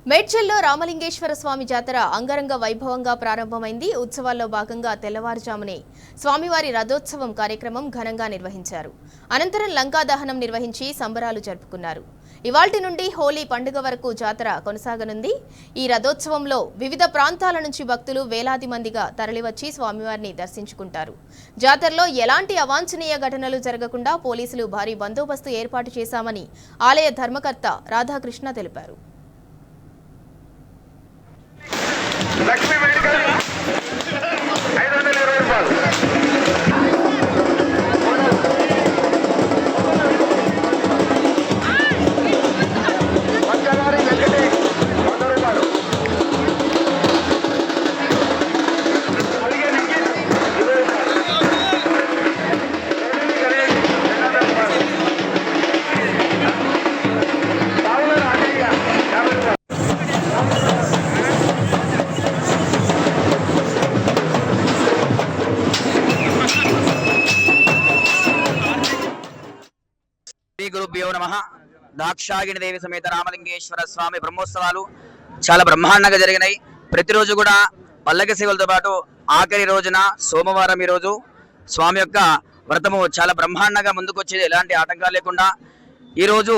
మేడ్చల్లో రామలింగేశ్వర స్వామి జాతర అంగరంగ వైభవంగా ప్రారంభమైంది. ఉత్సవాల్లో భాగంగా తెల్లవారుజామునే స్వామివారి రథోత్సవం కార్యక్రమం ఘనంగా నిర్వహించారు. అనంతరం లంకా దహనం నిర్వహించి సంబరాలు జరుపుకున్నారు. ఇవాల్టి నుండి హోలీ పండుగ వరకు జాతర కొనసాగనుంది. ఈ రథోత్సవంలో వివిధ ప్రాంతాల నుంచి భక్తులు వేలాది మందిగా తరలివచ్చి స్వామివారిని దర్శించుకుంటారు. జాతరలో ఎలాంటి అవాంఛనీయ ఘటనలు జరగకుండా పోలీసులు భారీ బందోబస్తు ఏర్పాటు చేశామని ఆలయ ధర్మకర్త రాధాకృష్ణ తెలిపారు. లక్ష్మీ మెడికల్ 520 రూపాయలు. పంచదారి వెంకటి 100 రూపాయలు. అలిగే నెక్కి 20 రూపాయలు. గణేష్ 200 రూపాయలు. పావుల రాజయ్య 50 రూపాయలు. గురుభ్యో నమః. దాక్షాయణి దేవి సమేత రామలింగేశ్వర స్వామి బ్రహ్మోత్సవాలు చాలా బ్రహ్మాండంగా జరిగినాయి. ప్రతిరోజు కూడా పల్లకి సేవలతో పాటు ఆఖరి రోజున సోమవారం ఈరోజు స్వామి యొక్క వ్రతము చాలా బ్రహ్మాండంగా ముందుకొచ్చేది, ఎలాంటి ఆటంకాలు లేకుండా. ఈరోజు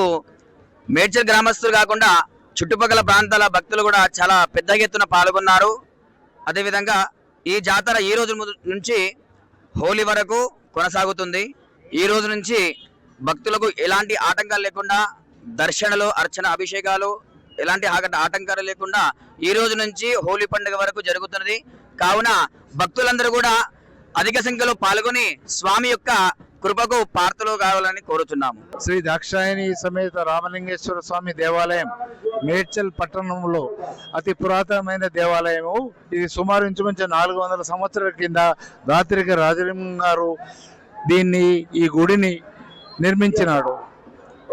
మేడ్చల్ గ్రామస్తులు కాకుండా చుట్టుపక్కల ప్రాంతాల భక్తులు కూడా చాలా పెద్ద ఎత్తున పాల్గొన్నారు. అదేవిధంగా ఈ జాతర ఈ రోజు నుంచి హోలీ వరకు కొనసాగుతుంది. ఈ రోజు నుంచి భక్తులకు ఎలాంటి ఆటంకాలు లేకుండా దర్శనలు, అర్చన, అభిషేకాలు ఎలాంటి ఆటంకాలు లేకుండా ఈ రోజు నుంచి హోలీ పండుగ వరకు జరుగుతున్నది. కావున భక్తులందరూ కూడా అధిక సంఖ్యలో పాల్గొని స్వామి యొక్క కృపకు పాత్రలు కావాలని కోరుతున్నాము. శ్రీ దాక్షాయణి సమేత రామలింగేశ్వర స్వామి దేవాలయం మేడ్చల్ పట్టణంలో అతి పురాతనమైన దేవాలయము. ఇది సుమారు ఇంచుమించు 400 సంవత్సరాల కింద దాత్రిక రాజలింగం గారు ఈ గుడిని నిర్మించినాడు.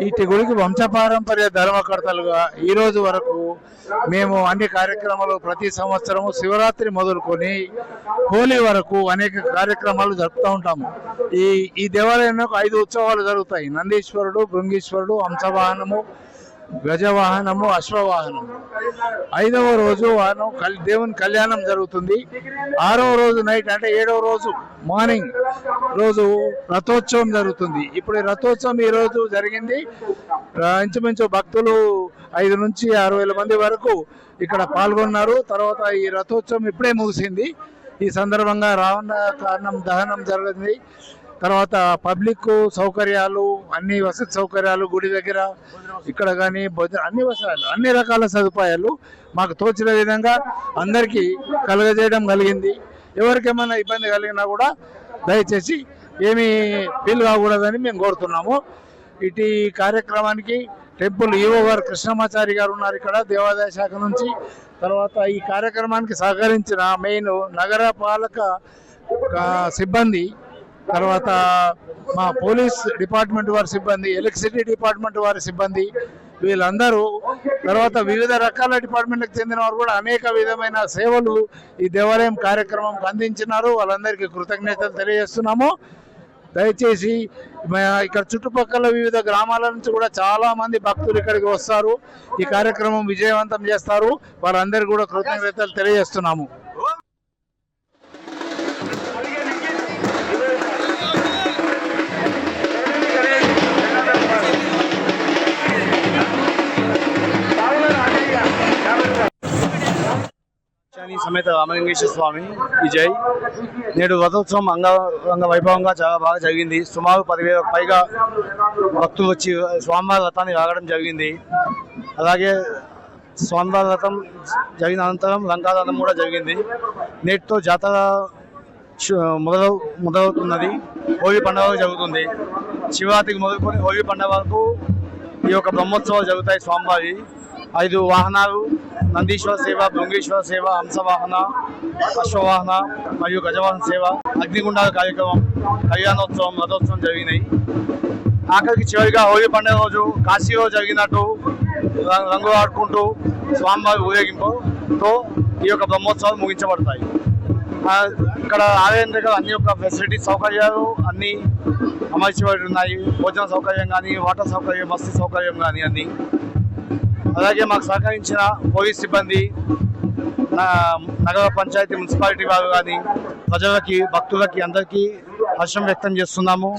ఈ గుడికి వంశపారంపర్య ధర్మకర్తలుగా ఈ రోజు వరకు మేము అన్ని కార్యక్రమాలు ప్రతి సంవత్సరము శివరాత్రి మొదలుకొని హోలీ వరకు అనేక కార్యక్రమాలు జరుపుతూ ఉంటాము. ఈ దేవాలయంలో 5 ఉత్సవాలు జరుగుతాయి. నందీశ్వరుడు, భృంగీశ్వరుడు, హంసవాహనము, గజవాహనము, అశ్వవాహనము. 5వ రోజు దేవుని కళ్యాణం జరుగుతుంది. 6వ రోజు నైట్ అంటే 7వ రోజు మార్నింగ్ రోజు రథోత్సవం జరుగుతుంది. ఇప్పుడు రథోత్సవం ఈ రోజు జరిగింది. ఇంచుమించు భక్తులు 5 నుంచి 6,000 మంది వరకు ఇక్కడ పాల్గొన్నారు. తర్వాత ఈ రథోత్సవం ఇప్పుడే ముగిసింది. ఈ సందర్భంగా రావణ కారణం దహనం జరిగింది. తర్వాత పబ్లిక్ సౌకర్యాలు, అన్ని వసతి సౌకర్యాలు గుడి దగ్గర ఇక్కడ కానీ అన్ని రకాల సదుపాయాలు మాకు తోచిన విధంగా అందరికీ కలుగజేయడం కలిగింది. ఎవరికేమైనా ఇబ్బంది కలిగినా కూడా దయచేసి ఏమీ ఫీల్ కాకూడదని మేము కోరుతున్నాము. ఇటు కార్యక్రమానికి టెంపుల్ ఈవో గారు కృష్ణమాచారి గారు ఉన్నారు ఇక్కడ దేవాదాయ శాఖ నుంచి. తర్వాత ఈ కార్యక్రమానికి సహకరించిన మెయిన్ నగర పాలక సిబ్బంది, తర్వాత మా పోలీస్ డిపార్ట్మెంట్ వారి సిబ్బంది, ఎలక్ట్రిసిటీ డిపార్ట్మెంట్ వారి సిబ్బంది, వీళ్ళందరూ, తర్వాత వివిధ రకాల డిపార్ట్మెంట్లకు చెందిన వారు కూడా అనేక విధమైన సేవలు ఈ దేవాలయం కార్యక్రమంకి అందించినారు. వాళ్ళందరికీ కృతజ్ఞతలు తెలియజేస్తున్నాము. దయచేసి ఇక్కడ చుట్టుపక్కల వివిధ గ్రామాల నుంచి కూడా చాలా మంది భక్తులు ఇక్కడికి వస్తారు, ఈ కార్యక్రమం విజయవంతం చేస్తారు. వాళ్ళందరికీ కూడా కృతజ్ఞతలు తెలియజేస్తున్నాము. సమేత రామలింగేశ్వర స్వామి విజయ్. నేడు రథోత్సవం అంగ వైభవంగా చాలా బాగా జరిగింది. సుమారు 10,000 పైగా భక్తులు వచ్చి స్వామివారి రథాన్ని రాగడం జరిగింది. అలాగే స్వామివారి రథం జరిగిన అనంతరం లంకాదహనం కూడా జరిగింది. నేటితో జాతర మొదలవుతున్నది. హోలీ పండుగ జరుగుతుంది. శివరాత్రికి మొదలుకొని హోలీ పండుగ వరకు ఈ యొక్క బ్రహ్మోత్సవాలు జరుగుతాయి. స్వామివారి 5 వాహనాలు, నందీశ్వర సేవ, భృంగేశ్వర సేవ, హంసవాహన, అశ్వవాహన మరియు గజవాహన సేవ, అగ్నిగుండాల కార్యక్రమం, కళ్యాణోత్సవం, రథోత్సవం జరిగినాయి. ఆఖరికి చివరిగా హోలీ పండుగ రోజు కాశీలో జరిగినట్టు రంగులు ఆడుకుంటూ స్వామివారి ఊరేగింపుతో ఈ యొక్క బ్రహ్మోత్సవాలు ముగించబడతాయి. ఇక్కడ ఆలయం దగ్గర అన్ని యొక్క ఫెసిలిటీ సౌకర్యాలు అన్నీ అమర్చబడి ఉన్నాయి. భోజన సౌకర్యం కానీ, వాటర్ సౌకర్యం, బస్సు సౌకర్యం కానీ అన్నీ. అలాగే మాకు సహకరించిన పోలీస్ సిబ్బంది, నగర పంచాయతీ మున్సిపాలిటీ వారు కానీ ప్రజలకి, భక్తులకి అందరికీ హర్షం వ్యక్తం చేస్తున్నాము.